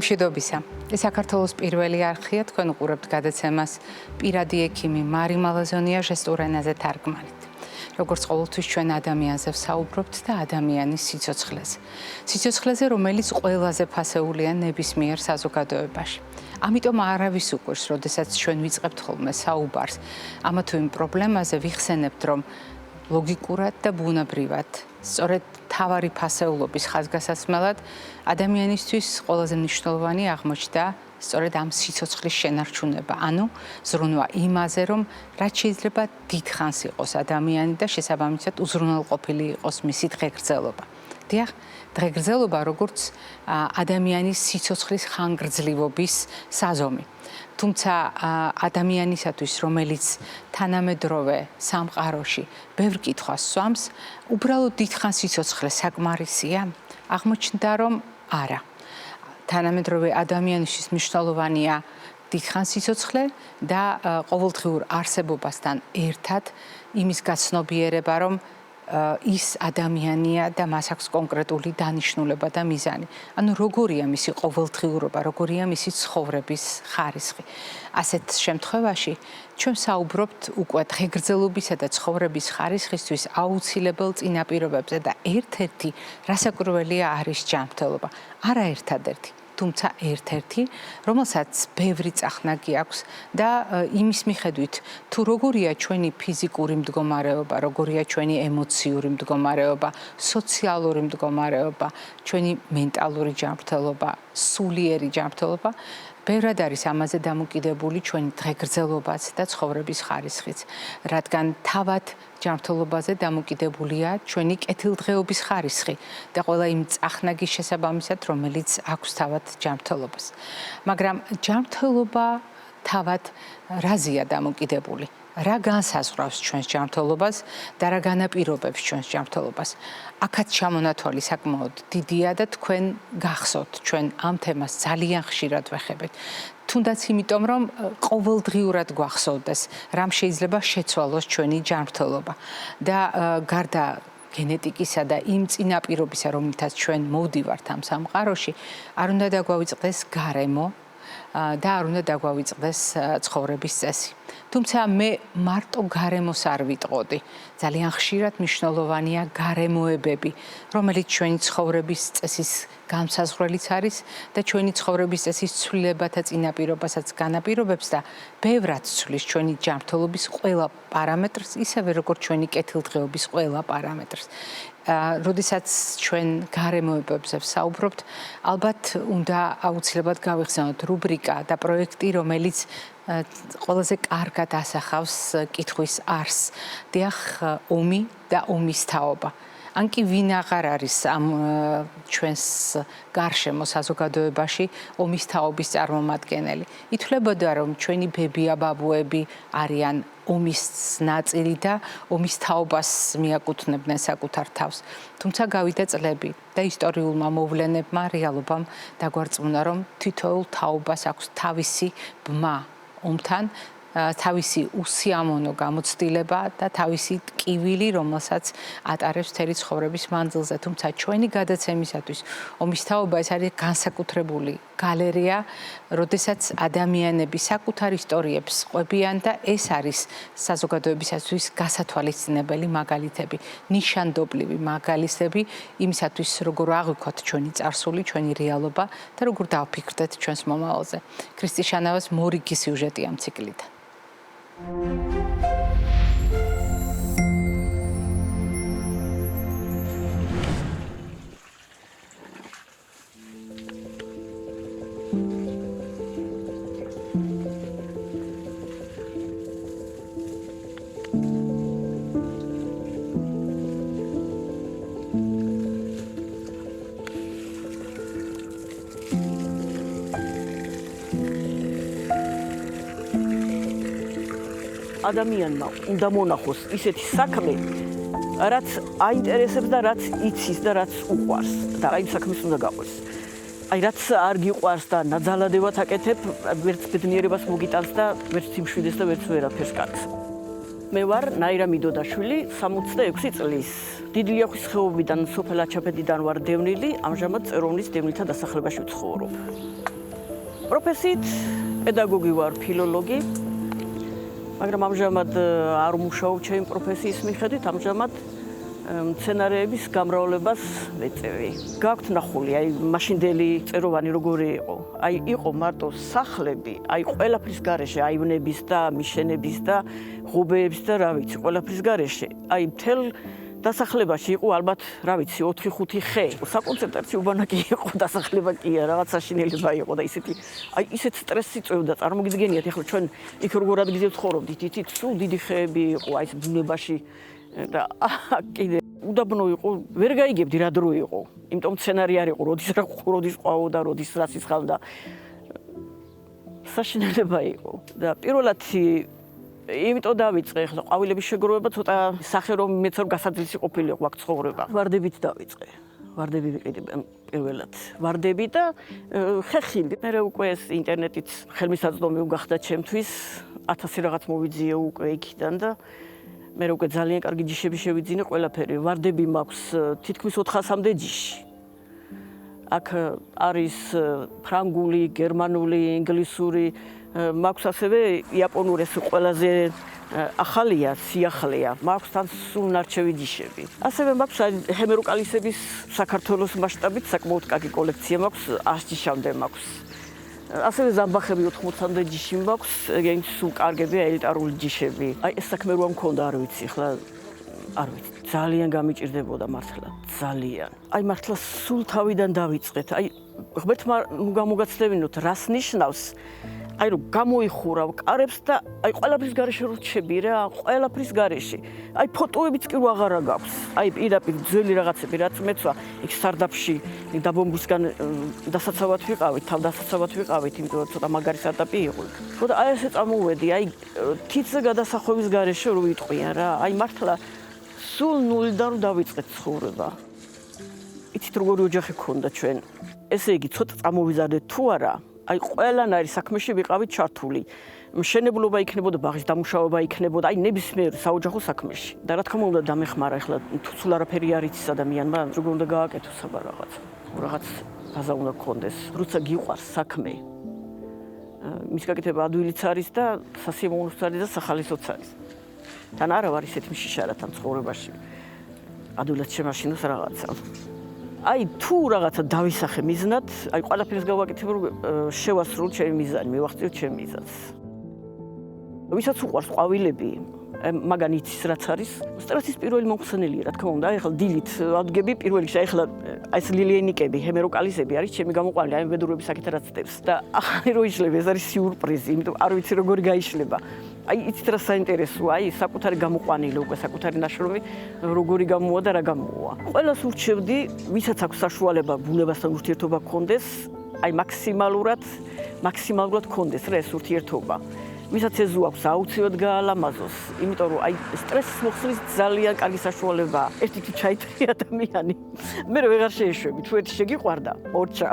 მშვიდობისა. ეს საქართველოს პირველი არხია, თქვენ უყურებთ გადაცემას პირადი ექიმი მარი მალაზონია ჟესტურ ენაზე თარგმანით. როგორც ყოველთვის ჩვენ ადამიანზე ვსაუბრობთ და ადამიანის სიცოცხლეზე. სიცოცხლეზე, რომელიც ყველაზე ფასეულია ნებისმიერ საზოგადოებაში. ამიტომ არავის უყვირს, როდესაც ჩვენ ვიწყებთ ხოლმე საუბარს ამა თუ იმ პრობლემაზე, ვიხსენებთ, რომ ლოგიკურად და ბუნებრივად, სწორედ თავარი ფასეულობის ხაზგასაცმელად ადამიანისთვის ყველაზე მნიშვნელოვანი აღმოჩნდა სწორედ ამ სიცოცხლის შენარჩუნება, ანუ ზრუნვა იმაზე, რომ რაც შეიძლება დიდხანს იყოს ადამიანი და შესაბამისად უზრუნველყოფილი იყოს მისი დღეგრძელობა. დიახ, დღეგრძელობა როგორც ადამიანის სიცოცხლის ხანგრძლივობის საზომი. თუმცა ადამიანისათვის, რომელიც თანამედროვე სამყაროში ბევრ კითხვას სვამს, უბრალოდ დიდხანს სიცოცხლე საკმარისია? აღმოჩნდა, რომ არა. თანამედროვე ადამიანისთვის მნიშვნელოვანია დიდხანს სიცოცხლე და ყოველდღიურ არსებობასთან ერთად იმის გაცნობიერება, რომ ის ადამიანია და მას აქვს კონკრეტული დანიშნულება და მიზანი. ანუ როგორია მისი ყოველდღიურობა, როგორია მისი ცხოვრების ხარისხი. ასეთ შემთხვევაში ჩვენ საუბრობთ უკვე დღეგრძელობისა და ცხოვრების ხარისხისთვის აუცილებელ წინაპირობებზე და ერთ-ერთი რასაკვირველია არის ჯანმრთელობა. არა ერთადერთი, თუმცა ერთ-ერთი, რომელსაც ბევრი წახნაგი აქვს და იმის მიხედვით, თუ როგორია ჩვენი ფიზიკური მდგომარეობა, როგორია ჩვენი ემოციური მდგომარეობა, სოციალური მდგომარეობა, ჩვენი მენტალური ჯანმრთელობა, სულიერი ჯანმრთელობა, ბევრად არის ამაზე დამოკიდებული ჩვენი დღეგრძელობაც და ცხოვრების ხარისხიც, რადგან თავად ჯანმრთელობაზე დამოკიდებულია ჩვენი კეთილდღეობის ხარისხი და ყველა იმ წახნაგის შესაბამისად, რომელიც აქვს თავად ჯანმრთელობას. მაგრამ ჯანმრთელობა თავად რაზეა დამოკიდებული? რა განსაზღვრავს ჩვენს ჯანმრთელობას და რა განაპირობებს ჩვენს ჯანმრთელობას? აქაც ჩამონათვალი საკმაოდ დიდია და თქვენ გახსოვთ, ჩვენ ამ თემას ძალიან ხშირად ვეხებთ. თუნდაც იმიტომ, რომ ყოველდღიურად გვახსოვდეს, რამ შეიძლება შეცვალოს ჩვენი ჯანმრთელობა და გარდა გენეტიკისა და იმ წინაპირობისა, რომლითაც ჩვენ მოვდივართ ამ სამყაროში, არ უნდა დაგვავიწყდეს გარემო და არ უნდა დაგვავიწყდეს ცხოვრების წესი. თუმცა მე მარტო გარემოს არ ვიტყოდი. ძალიან ხშირად მნიშვნელოვანია გარემოებები, რომელიც ჩვენი ცხოვრების წესის განსაზღვრელიც არის და ჩვენი ცხოვრების წესის ცვლილებათა წინაპირობასაც განაპირობებს და ბევრად ცვლის ჩვენი ჯანმრთელობის ყველა პარამეტრს, ისევე როგორც ჩვენი კეთილდღეობის ყველა პარამეტრს. როდესაც ჩვენ გარემოებებზე ვსაუბრობთ, ალბათ უნდა აუცილებლად გავიხსენოთ რუბრიკა და პროექტი, რომელიც ყველაზე კარგად ასახავს კითხვის არსს. დიახ, ომი და ომის თაობა. ან კი ვინ აღარ არის ამ ჩვენს გარშემო საზოგადოებაში ომის თაობის წარმომადგენელი. ითვლებოდა, რომ ჩვენი ბებია-ბაბუები არიან ომის ნაწილი და ომის თაობას მიაკუთვნებდნენ საკუთარ თავს. თუმცა გავიდა წლები და ისტორიულმა მოვლენებმა, რეალობამ დაგვარწმუნა, რომ თითოეულ თაობას აქვს თავისი ბმა ომთან, თავისი უსიამოვნო გამოცდილება და თავისი ტკივილი, რომელსაც ატარებს მთელი ცხოვრების მანძილზე. თუმცა ჩვენი გადაცემისათვის ომის თაობა ეს არის განსაკუთრებული გალერეა, როდესაც ადამიანები საკუთარ ისტორიებს ყვებიან და ეს არის საზოგადოებისათვის გასათვალისწინებელი მაგალითები, ნიშანდობლივი მაგალითები იმისათვის, როგორ აღვიქვათ ჩვენი წარსული, ჩვენი რეალობა და როგორ დავფიქრდეთ ჩვენს მომავალზე. ქრისტი შანავას მორიგი სიუჟეტი ამ ციკლიდან. ადამიანმა უნდა მონახოს ისეთი საქმე, რაც აინტერესებს და რაც იცის და რაც უყვარს და აი საქმეს უნდა გაყვეს. აი რაც არ გიყვარს და ნაძალადევად აკეთებ, ვერც ბედნიერებას მოგიტანს და ვერც სიმშვიდეს და ვერც ვერაფერს გაკეთებ. მე ვარ ნაირა მიდოდაშვილი, 66 წლის. დიდი ლიახვის ხეობიდან სოფელ აჩაფედიდან ვარ დევნილი, ამჟამად წეროვნის დევნილთა დასახლებაში ვცხოვრობ. პროფესიით პედაგოგი ვარ, ფილოლოგი, მაგრამ ამჟამად არ ვმუშაობ ჩემი პროფესიის მიხედვით, ამჟამად მცენარეების გამრავლებას ვეწევი. გაქვთ ნახული, მაშინდელი წეროვანი როგორი იყო? იყო მარტო სახლები, ყველაფრის გარეშე, აივნების და მიშენების და ღობეების და რა ვიცი, ყველაფრის გარეშე. მთელ დასახლებაში იყო ალბათ, რა ვიცი, 4-5 ხე. საკონცენტრაციო ბანაკი იყო, დასახლება კი არა, რაღაც საშინელება იყო და ისეთ სტრესი წევდა, წარმოგიდგენიათ, ეხლა ჩვენ იქ როგორ ადგილზე ვცხოვრობდით, ითით სულ დიდი ხეები იყო, ეს ბუნებაში და კიდე უდაბნო იყო, ვერ გაიგებდი რა დრო იყო. იმიტომ სცენარი არ იყო, როდის ყვაოდა, როდის რას ისხავდა. საშინელება იყო და პირველად იმიტომ დავიწყე ახლა ყვავილების შეგროვება ცოტა სახე რომ მეც რომ გასაძლისი ყოფილიყო აქ ცხოვრება. ვარდებით დავიწყე. ვარდები ვიყიდე პირველად. ვარდები და ხეხილი. მე უკვე ეს ინტერნეტიც ხელმისაწვდომი უგახდა ჩემთვის. 1000 რაღაც მოვიძიე უკვე იქიდან და მე უკვე ძალიან კარგი ჯიშები შევიძინე ყველაფერი. ვარდები მაქვს თითქმის 400-მდე ჯიში. აქ არის ფრანგული, გერმანული, ინგლისური, მაქვს ასევე იაპონური, ეს ყველაზე ახალია, სიახლეა. მაქვს თან სულ ნარჩევი ჯიშები. ასევე მაქვს ჰემეროკალისების საქართველოს მასშტაბით საკმაოდ კარგი კოლექცია მაქვს, 100 ჯიშამდე მაქვს. ასევე ზამბახები 80-მდე ჯიში მაქვს, სულ კარგებია ელიტარული ჯიშები. ეს საქმე რო მქონდა, არ ვიცი, ახლა არ ვიცი, ძალიან გამიჭირდებოდა მართლა, ძალიან. მართლა სულ თავიდან დავიწყეთ. ღმერთმა გამოგაცდებინოთ, რას ნიშნავს? რომ გამოიხურავ კარებს და ყველაფრის გარეშე რო რჩები რა, ყველაფრის გარეშე. ფოტოებიც კი რო აღარა გაქვს. პირდაპირ ძველი რაღაცები რაც მეცვა, იქ სარდაფში დაბომბვისგან დასაცავად ვიყავით, თავდასაცავად ვიყავით, იმიტომ რომ ცოტა მაგარი სარდაფი იყო. ხო და ესე წამოვედი, თითზე გადასახვევის გარეშე რო ვიტყვიან რა. მართლა სულ ნულიდან რო დავიწყეთ ცხოვრება. იცით როგორი ოჯახი ქონდა ჩვენ. ესე იგი ცოტა წამოვიზარდეთ თუ არა, ყველანაირი საქმეში ვიყავით ჩართული. მშენებლობა იქნებოდა, ბაღის დამუშავება იქნებოდა, ნებისმიერ საოჯახო საქმეში. და რა თქმა უნდა დამეხმარა, ახლა თუ სულ არაფერი არ იცის ადამიანმა, როგორ უნდა გააკეთოს აბა რაღაც ბაზა უნდა გქონდეს. როცა გიყვარს საქმე, მის გაკეთება ადვილიც არის და სასიამოვნოც არის და სახალისოც არის. თან არა ვარ ისეთი მშიშარად ამ ცხოვრებაში. ადვილად შემაშინოს რაღაცა. თუ რაღაცა დავისახე მიზნად, ყველაფერს გავაკეთებ, რომ შევასრულო ჩემი მიზანი, მივახციო ჩემი მიზანს. ვისაც უყვარს ყვავილები, მაგან იცის რაც არის, სტრესის პირველი მომხსენელია, რა თქმა უნდა, ახლა დილით ავდგები პირველ რიგში, ახლა ეს ლილიანიკები, ჰემეროკალისები არის ჩემი გამოყვანილი, ბედურების საკითხი რაც წევს და ახალი რო იშლება, ეს არის სიურპრიზი, იმიტომ არ ვიცი როგორ გაიშლება. იცით რა საინტერესოა, საკუთარი გამოყვანილი უკვე საკუთარი ნაშრომი როგორი გამოვა და რა გამოვა. ყველას ურჩევდი, ვისაც აქვს საშუალება ბუნებასთან ურთიერთობა გქონდეს, მაქსიმალურად გქონდეს რა ეს ურთიერთობა. ვისაც ეზო აქვს აუცილებლად გაალამაზოს, იმიტომ რომ სტრესის მოხსნის ძალიან კარგი საშუალებაა. ერთი თუ ჩაიტრი ადამიანი, მე ვეღარ შეეშვები, თუ ერთი შეგიყვარდა, მორჩა.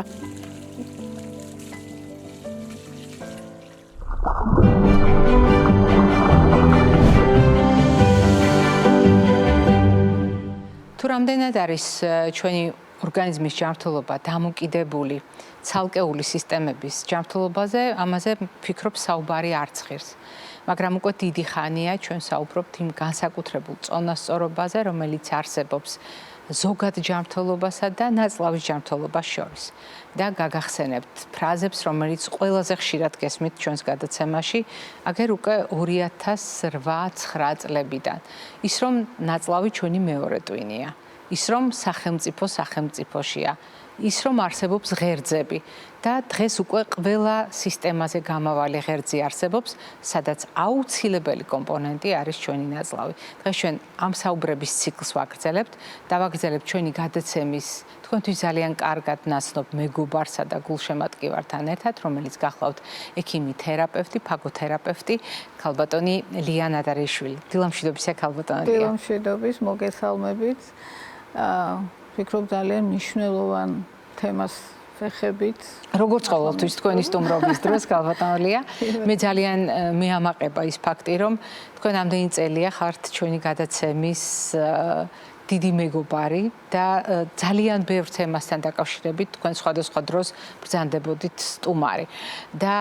თუ რამდენად არის ჩვენი ორგანიზმის ჯანმრთელობა დამოკიდებული ცალკეული სისტემების ჯანმრთელობაზე, ამაზე ფიქრობ საუბარი არც ღირს. მაგრამ უკვე დიდი ხანია ჩვენ საუბრობთ იმ განსაკუთრებულ წონასწორობაზე, რომელიც არსებობს ზოგად ჯანმრთელობასა და ნაწლავის ჯანმრთელობას შორის. და გაგახსენებთ ფრაზებს, რომელიც ყველაზე ხშირად გესმით ჩვენს გადაცემაში, აგერ უკვე 2008-9 წლებიდან. ის რომ ნაწლავი ჩვენი მეორე ტვინია. ის რომ სახელმწიფო სახელმწიფოშია. ის რომ არსებობს ღერძები და დღეს უკვე ყველა სისტემაზე გამავალი ღერძი არსებობს, სადაც აუცილებელი კომპონენტი არის ჩვენი ნაწლავი. დღეს ჩვენ ამ საუბრების ციკლს ვაგრძელებთ, დავაგრძელებთ ჩვენი გადაცემის თქვენთვის ძალიან კარგად ნაცნობ მეგობარსა და გულშემატკივართან ერთად, რომელიც გახლავთ ექიმი თერაპევტი, ფაგოთერაპევტი, ქალბატონი ლიანა დარეიშვილი. დილამშვიდობისა ქალბატონი. დილამშვიდობის, მოგესალმებით. ვფიქრობ ძალიან მნიშვნელოვან თემას ეხებით. როგორც ყოველთვის თქვენი სტუმრობის დროს გალბატონულია, მე ძალიან მეამაყება ის ფაქტი, რომ თქვენ ამდენი წელია ხართ ჩვენი გადაცემის დიდი მეგობარი და ძალიან ბევრ თემასთან დაკავშირებით თქვენ სხვადასხვა დროს ბრძანდებოდით სტუმარი და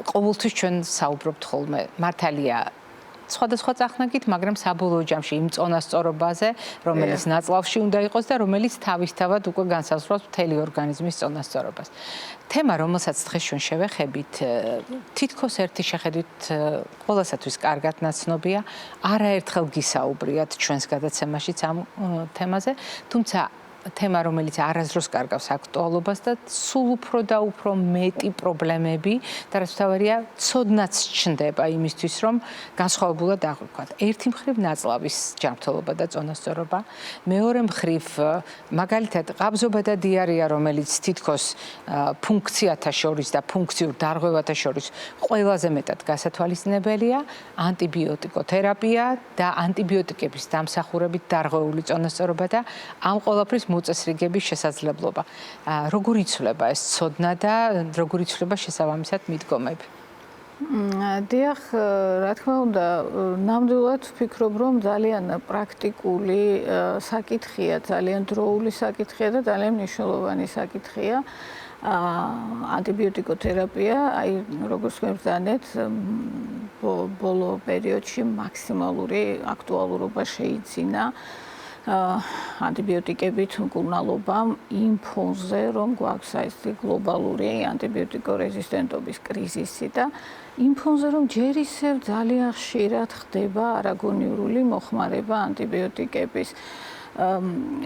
ყოველთვის ჩვენ საუბრობთ ხოლმე მართალია სხვადასხვა წახნაგით, მაგრამ საბოლოო ჯამში იმ წონასწორობაზე, რომელიც ნაწლავში უნდა იყოს და რომელიც თავისთავად უკვე განსაზღვრავს მთელი ორგანიზმის წონასწორობას. თემა, რომელსაც დღეს ჩვენ შევეხებით, თითქოს ერთი შეხედვით ყველასათვის კარგად ნაცნობია, არაერთხელ გისაუბრიათ ჩვენს გადაცემაშიც ამ თემაზე, თუმცა თემა, რომელიც არასდროს კარგავს აქტუალობას და სულ უფრო და უფრო მეტი პრობლემები და რაც თავარია, ცოდნაც ჩნდება იმისთვის, რომ განსხვავებულად აღვიქვათ. ერთი მხრივ ნაწლავის ჯანმრთელობა და წონასწორობა, მეორე მხრივ მაგალითად ყაბზობა და დიარეა, რომელიც თითქოს ფუნქციათა შორის და ფუნქციურ დარღვევათა შორის ყველაზე მეტად გასათვალისწინებელია, ანტიბიოტიკოთერაპია და ანტიბიოტიკების დამსახურებით დარღვეული წონასწორობა და ამ ყველაფრის მოწესრიგების შესაძლებლობა. როგორ იცვლება ეს ცოდნა და როგორ იცვლება შესაბამისად მიდგომები? დიახ, რა თქმა უნდა, ნამდვილად ვფიქრობ, რომ ძალიან პრაქტიკული საკითხია, ძალიან დროული საკითხია და ძალიან მნიშვნელოვანი საკითხია. ანტიბიოტიკოთერაპია, აი როგორც ვებრძანეთ, ბოლო პერიოდში მაქსიმალური აქტუალურობა შეიძინა ანტიბიოტიკებით მკურნალობამ იმ ფონზე, რომ გვაქვს ეს გლობალური ანტიბიოტიკორეზისტენტობის კრიზისი და იმ ფონზე, რომ ჯერ ისევ ძალიან ხშირად ხდება არაგონიურული მოხმარება ანტიბიოტიკების.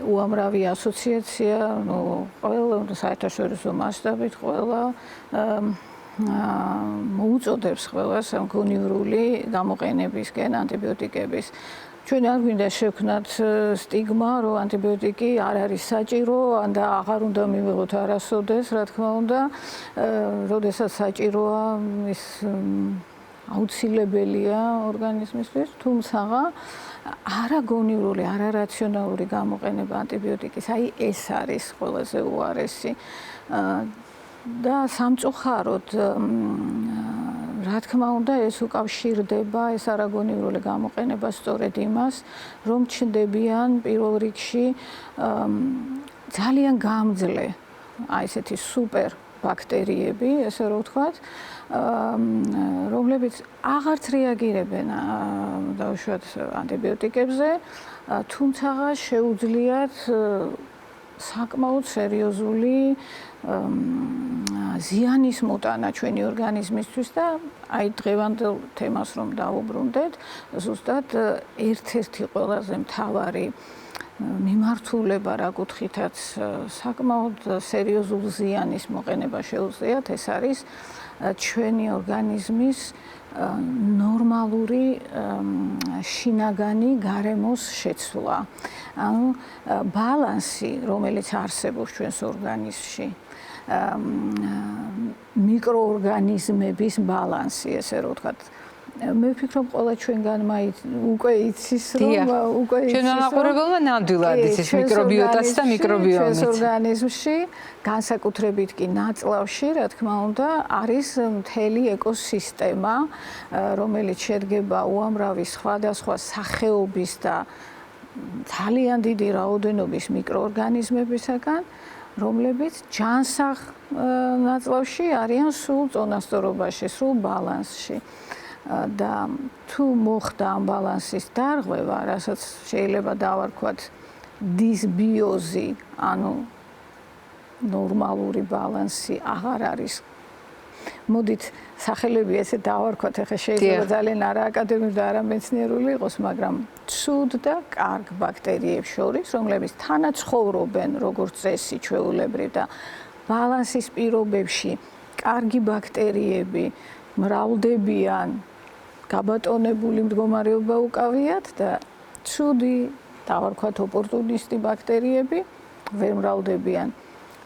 უამრავი ასოციაცია, ყველა საერთაშორისო მასშტაბით ყველა მოუწოდებს ყველას გონიურული გამოყენებისკენ ანტიბიოტიკების. ჩვენ არ გვინდა შევქნათ სტიგმა, რომ ანტიბიოტიკი არ არის საჭირო და აღარ უნდა მივიღოთ არასოდეს, რა თქმა უნდა, როდესაც საჭიროა ის აუცილებელია ორგანიზმისთვის, თუმცა არაგონიურული, არარაციონალური გამოყენება ანტიბიოტიკის, აი ეს არის ყველაზე უარესი და სამწუხაროდ რა თქმა უნდა, ეს უკავშირდება ეს არაგონიურული გამოყენება სწორედ იმას, რომ ჩნდებიან პირველ რიგში ძალიან გამძლე, აი ესეთი სუპერ ბაქტერიები, ესე რომ ვთქვათ, რომლებიც აღარც რეაგირებენ დაუშვათ ანტიბიოტიკებზე, თუმცა შეუძლიათ საკმაოდ სერიოზული ზიანის მოტანა ჩვენი ორგანიზმისთვის და აი დღევანდელ თემას რომ დავუბრუნდეთ, ზუსტად ერთ-ერთი ყველაზე მთავარი მიმართულება რა კუთხითაც საკმაოდ სერიოზულ ზიანის მოყენება შეუძლიათ, ეს არის ჩვენი ორგანიზმის ნორმალური შინაგანი გარემოს შეცვლა. ანუ ბალანსი, რომელიც არსებობს ჩვენს ორგანიზმში, მიკროორგანიზმების ბალანსი, ესე რომ ვთქვათ. მე ვფიქრობ, ყველა ჩვენგან უკვე იცის, რომ ჩვენ მაყურებელმა ნამდვილად იცის მიკრობიოტას და მიკრობიომიც. ჩვენს ორგანიზმში, განსაკუთრებით კი ნაწლავში, რა თქმა უნდა, არის მთელი ეკოსისტემა, რომელიც შედგება უამრავი სხვადასხვა სახეობის და ძალიან დიდი რაოდენობის მიკროორგანიზმებისაგან, რომლებიც ჯანსაღ ნაწლავში არიან სულ წონასწორობაში, სულ ბალანსში. და თუ მოხდა ამ ბალანსის დარღვევა, რასაც შეიძლება დავარქვათ დისბიოზი, ანუ ნორმალური ბალანსი აღარ არის. მოდით სახელები ესე დავარქვათ, ახლა შეიძლება ძალიან არააკადემიური და არამეცნიერული იყოს, მაგრამ ცუდ და კარგ ბაქტერიებს შორის, რომლებიც თანაცხოვრობენ როგორც წესი ჩვეულებრივ და ბალანსის პირობებში კარგი ბაქტერიები მრავლდებიან, გაბატონებული მდგომარეობა უკავიათ და ცუდი, დავარქვათ ოპორტუნისტი ბაქტერიები ვერ მრავლდებიან.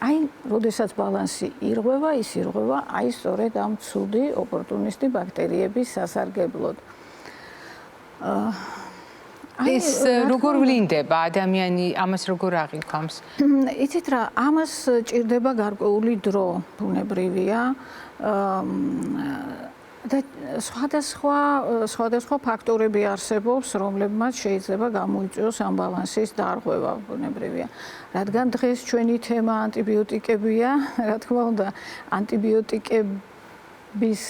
აი, როდესაც ბალანსი ირღვევა, ის ირღვევა აი სწორედ ამ ცუდი ოპორტუნისტი ბაქტერიების სასარგებლოდ. ეს როგორ ვლინდება ადამიანი ამას როგორ აღიქვამს? იცით რა, ამას ჭირდება გარკვეული დრო, ბუნებრივია. და სხვადასხვა ფაქტორები არსებობს, რომლებმაც შეიძლება გამოიწვიოს ამ ბალანსის დარღვევა, ბუნებრივია. რადგან დღეს ჩვენი თემა ანტიბიოტიკებია, რა თქმა უნდა, ანტიბიოტიკების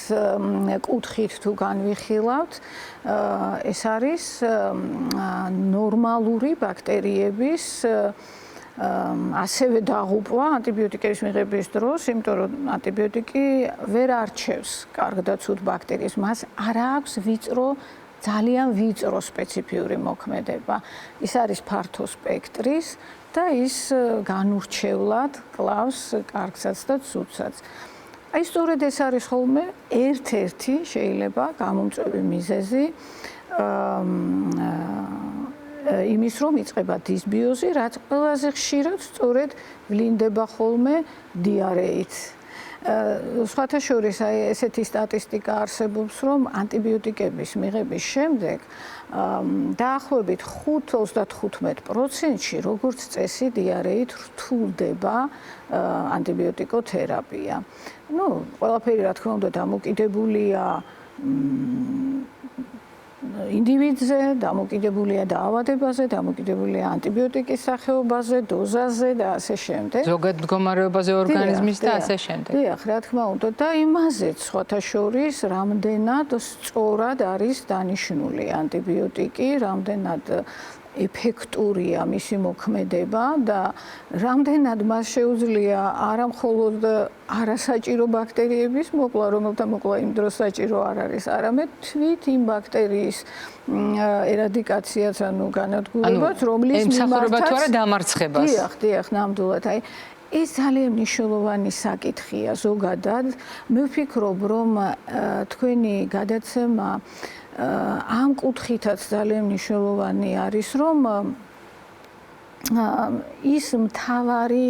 კუთხით თუ განვიხილავთ, ეს არის ნორმალური ბაქტერიების ასევე დაღუპვა ანტიბიოტიკების მიღების დროს, იმიტომ რომ ანტიბიოტიკი ვერ არჩევს კარგ და ცუდ ბაქტერიას, მას არ აქვს ძალიან ვიწრო სპეციფიური მოქმედება. ის არის ფართო სპექტრის და ის განურჩევლად კლავს კარგსაც და ცუდსაც. აი სწორედ ეს არის ხოლმე ერთ-ერთი შეიძლება გამომწვევი მიზეზი იმის რომ იწყება დისბიოზი, რაც ყველაზე ხშირად სწორედ ვლინდება ხოლმე დიარეით. სხვათა შორის აი ესეთი სტატისტიკა არსებობს, რომ ანტიბიოტიკების მიღების შემდეგ დაახლოებით 5-35%-ში როგორც წესი დიარეით რთულდება ანტიბიოტიკოთერაპია. ნუ ყველაფერი რა თქმა უნდა დამოკიდებულია ინდივიდზე, დამოკიდებულია დაავადებაზე, დამოკიდებულია ანტიბიოტიკის სახეობაზე, დოზაზე და ასე შემდეგ. ზოგად მდგომარეობაზე ორგანიზმის და ასე შემდეგ. დიახ, რა თქმა უნდა და იმაზეც სხვათა შორის რამდენად სწორად არის დანიშნული ანტიბიოტიკი, რამდენად ეფექტურია მისი მოქმედება და რამდენად მას შეუძლია არა მხოლოდ არასაჭირო ბაქტერიების მოკლა, რომელთა მოკლა იმ დროს საჭირო არ არის, არამედ თვით იმ ბაქტერიის ერადიკაციაც, ანუ განადგურებაც, რომლის ემსახურება თუ არა დამარცხებას. დიახ, ნამდვილად. აი ეს ძალიან მნიშვნელოვანი საკითხია ზოგადად. მე ვფიქრობ, რომ თქვენი გადაცემა ამ კუთხითაც ძალიან მნიშვნელოვანი არის, რომ ის მთავარი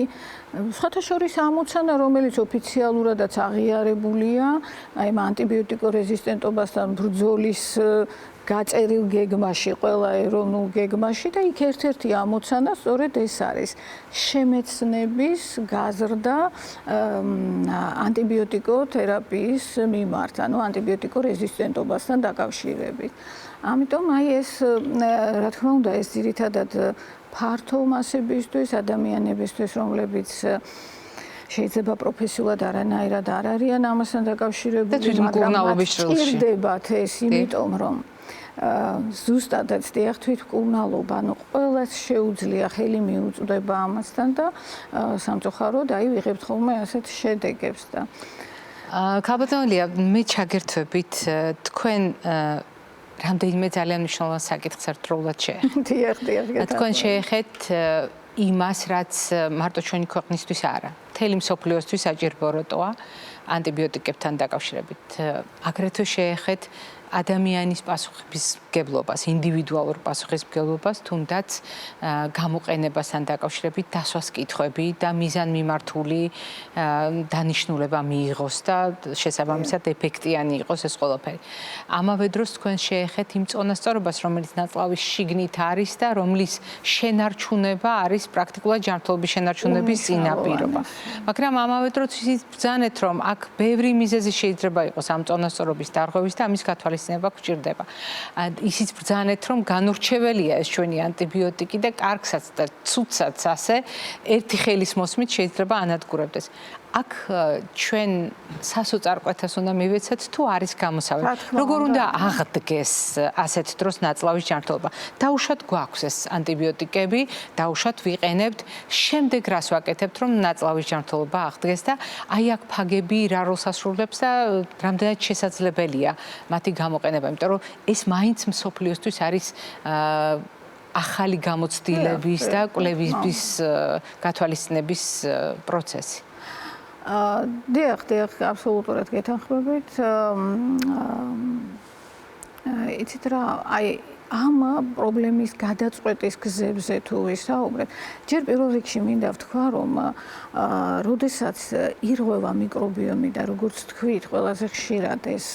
სხვათა შორის ამოცანა, რომელიც ოფიციალურადაც აღიარებულია, აი ამ ანტიბიოტიკორეზისტენტობასთან ბრძოლის გაწერილ გეგმაში, ყველა ეროვნულ გეგმაში და იქ ერთ-ერთი ამოცანა სწორედ ეს არის. შემეცნების გაზრდა ანტიბიოტიკოთერაპიის მიმართ, ანუ ანტიბიოტიკორეზისტენტობასთან დაკავშირებით. ამიტომ აი ეს რა თქმა უნდა, ეს ძირითადად ფართო მასებისთვის, ადამიანებისთვის, რომლებიც შეიძლება პროფესიულად არანაირად არ არიან ამასთან დაკავშირებული, მაგრამ ჭირდებათ ეს, იმიტომ რომ ზუსტადაც დიახ თვითმკურნალობა, ანუ ყველას შეუძლია ხელი მიუწვდება ამასთან და სამწუხაროდ აი ვიღებთ ხოლმე ასეთ შედეგებს და ქალბატონია, მე ჩაგერთვებით თქვენ რამდენიმე ძალიან მნიშვნელოვან საკითხს ერთდროულად შეეხეთ. დიახ. თქვენ შეეხეთ იმას, რაც მარტო ჩვენი ქვეყნისთვის არა, მთელი მსოფლიოსთვის საჭირო როტოა ანტიბიოტიკებთან დაკავშირებით. აგრეთვე შეეხეთ ადამიანის პასუხისმგებლობას, ინდივიდუალურ პასუხისმგებლობას, თუნდაც გამოყენებასთან დაკავშირებით დასვას კითხვები და მიზანმიმართული დანიშნულება მიიღოს და შესაბამისად ეფექტიანი იყოს ეს ყველაფერი. ამავე დროს თქვენ შეეხეთ იმ წონასწორობას, რომელიც ნაწლავის შიგნით არის და რომლის შენარჩუნება არის პრაქტიკულად ჯანმრთელობის შენარჩუნების წინაპირობა. მაგრამ ამავე დროს ისიც ბრძანეთ, რომ აქ ბევრი მიზეზი შეიძლება იყოს ამ წონასწორობის დარღვევის და ამის გათვალისწინება გვჭირდება. ისიც ბრძანეთ, რომ განურჩეველია ეს ჩვენი ანტიბიოტიკი და კარგსაც და ცუდსაც ასე ერთი ხელის მოსმით შეიძლება ანადგურებდეს. აქ ჩვენ სასოწარკვეთას უნდა მივეცეთ თუ არის გამოსავალი. როგორ უნდა აღდგეს ასეთ დროს ნაწლავის ჯანმრთელობა? დაუშვათ გვაქვს ეს ანტიბიოტიკები, დაუშვათ ვიყენებთ, შემდეგ რას ვაკეთებთ, რომ ნაწლავის ჯანმრთელობა აღდგეს და აი აქ ფაგები რა როლს ასრულებს და რამდენად შესაძლებელია მათი გამოყენება, იმიტომ რომ ეს მაინც მსოფლიოსთვის არის ახალი გამოცდილების და კვლევების გათვალისწინების პროცესი. დიახ, აბსოლუტურად გეთანხმებით. იცით რა, აი ამ პრობლემის გადაწყვეტის გზებზე თუ ვისაუბრეთ, ჯერ პირველ რიგში მინდა ვთქვა, რომ როდესაც ირღვევა მიკრობიომი და როგორც თქვით, ყველაზე ხშირად ეს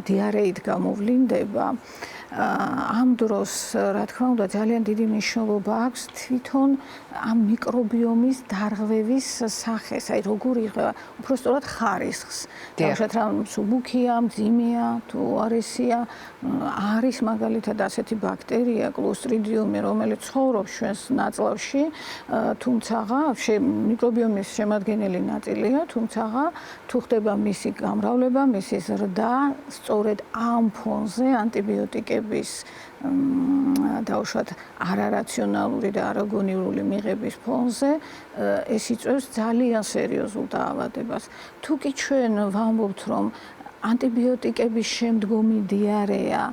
დიარეით გამოვლინდება, ამ დროს, რა თქმა უნდა, ძალიან დიდი მნიშვნელობა აქვს თვითონ ამ მიკრობიომის დარღვევის სახეს, აი როგორ იღება, უბრალოდ ხარისხს. თავშეთ რა მსუბუქია, მძიმეა, თუ არისია, არის მაგალითად ასეთი ბაქტერია, კლოსტრიდიუმი, რომელიც ცხოვრობს ჩვენს ნაწლავში, თუმცა მიკრობიომის შემადგენელი ნაწილია, თუმცა თუ ხდება მისი გამრავლება, მისი ზრდა, სწორედ ამ ფონზე ანტიბიოტიკების დაუშვათ არარაციონალური და არაგონიურული მიღების ფონზე ეს იწვევს ძალიან სერიოზულ დაავადებას. თუ კი ჩვენ ვამბობთ, რომ ანტიბიოტიკების შემდგომი დიარეა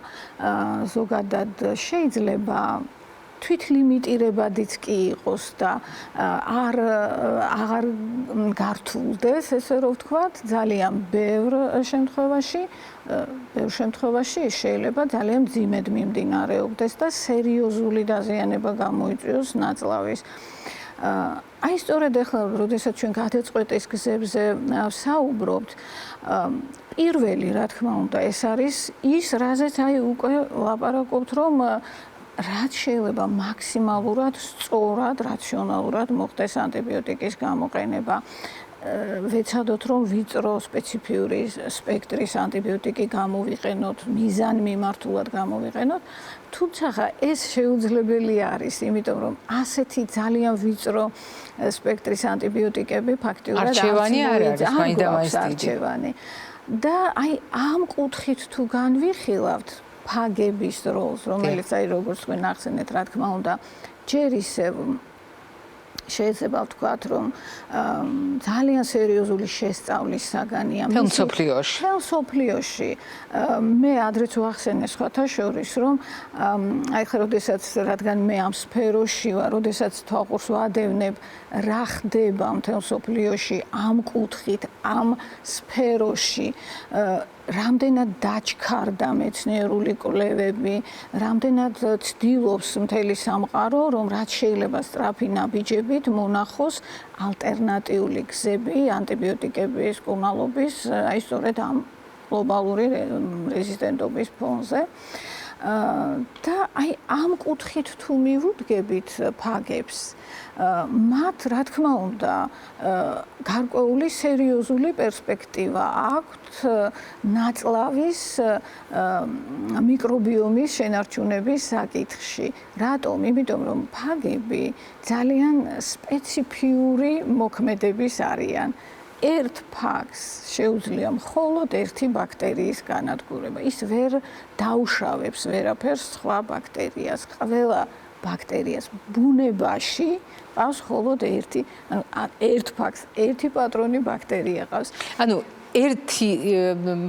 ზოგადად შეიძლება თვითლიმიტირებადიც კი იყოს და აღარ გართულდეს, ესე რომ ვთქვათ, ძალიან ბევრ შემთხვევაში შეიძლება ძალიან მძიმედ მიმდინარეობდეს და სერიოზული დაზიანება გამოიწვიოს ნაწლავის. აი სწორედ ახლა, როდესაც ჩვენ გადაწყვეტის გზებზე საუბრობთ, პირველი, რა თქმა უნდა, ეს არის ის, რაზეც აი უკვე ლაპარაკობთ, რომ რაც შეიძლება მაქსიმალურად სწორად, რაციონალურად მოხდეს ანტიბიოტიკის გამოყენება. ვეცადოთ, რომ ვიწრო სპეციფიური სპექტრის ანტიბიოტიკი გამოვიყენოთ, მიზანმიმართულად გამოვიყენოთ, თუმცა ეს შეუძლებელი არის, იმიტომ რომ ასეთი ძალიან ვიწრო სპექტრის ანტიბიოტიკები ფაქტიურად არჩევანი არ არის, მაინდა-მაინც არჩევანი. და აი ამ კუთხით თუ განვიხილავთ ფაგების როლს, რომელიც აი როგორც თქვენ ახსენეთ, რა თქმა უნდა, ჯერ ისევ შეიძლება ვთქვათ, რომ ძალიან სერიოზული შესწავლის საგანია მსოფლიოში. მე ადრეც ვახსენე სხვათა შორის, რომ აი ხა როდესაც რადგან მე ამ სფეროში ვარ, როდესაც თვალყურს ვადევნებ, რა ხდება მსოფლიოში ამ კუთხით, ამ სფეროში, რამდენად დაჩქარდა მეცნიერული კვლევები, რამდენად ცდილობს მთელი სამყარო, რომ რაც შეიძლება სწრაფი ნაბიჯებით მონახოს ალტერნატიული გზები ანტიბიოტიკების კურნალობის, აი სწორედ ამ გლობალური რეზისტენტობის ფონზე. და აი ამ კუთხით თუ მივუდგებით ფაგებს, მათ რა თქმა უნდა გარკვეული სერიოზული პერსპექტივა აქვთ ნაწლავის მიკრობიომის შენარჩუნების საკითხში. რატომ? იმიტომ რომ ფაგები ძალიან სპეციფიური მოქმედების არიან. ერთ ფაგს შეუძლია მხოლოდ ერთი ბაქტერიის განადგურება. ის ვერ დაუშავებს ვერაფერს სხვა ბაქტერიას. ყველა ბაქტერიას ბუნებაში ყავს მხოლოდ ერთი, ანუ ერთ ფაგს ერთი პატრონი ბაქტერია ყავს. ანუ ერთი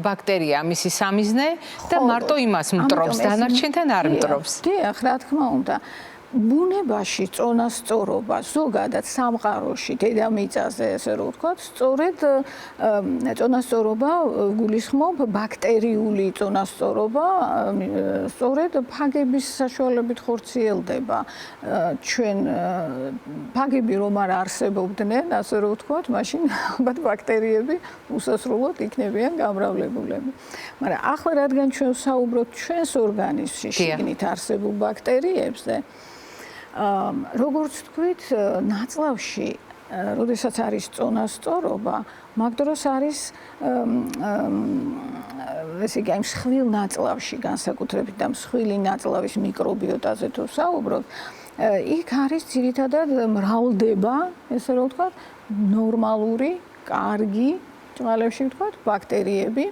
ბაქტერია მისი სამიზნე და მარტო იმას მტრობს, დანარჩენთან არ მტრობს. დიახ, რა თქმა უნდა. ბუნებაში წონასწორობა ზოგადად სამყაროში დედამიწაზე ესე რომ ვთქვათ, სწორედ წონასწორობა გულისხმობ ბაქტერიული წონასწორობა, სწორედ ფაგების საშუალებით ხორციელდება. ჩვენ ფაგები რომ არ არსებობდნენ, ასე რომ ვთქვათ, მაშინ ალბათ ბაქტერიები უსასრულოდ იქნებიან გამრავლებულები. მაგრამ ახლა რადგან ჩვენ საუბრობთ ჩვენს ორგანიზმში შიგნით არსებულ ბაქტერიებზე, როგორც თქვით, ნაწლავში, როდესაც არის წონასწორობა, მაგ დროს არის ესე იგი, მსხვილ ნაწლავში განსაკუთრებით და მსხვილი ნაწლავის მიკრობიოტაზე თუ საუბრობთ, იქ არის ძირითადად მრავლდება, ესე რომ ვთქვათ, ნორმალური, კარგი, ჭყალებში ვთქვათ, ბაქტერიები.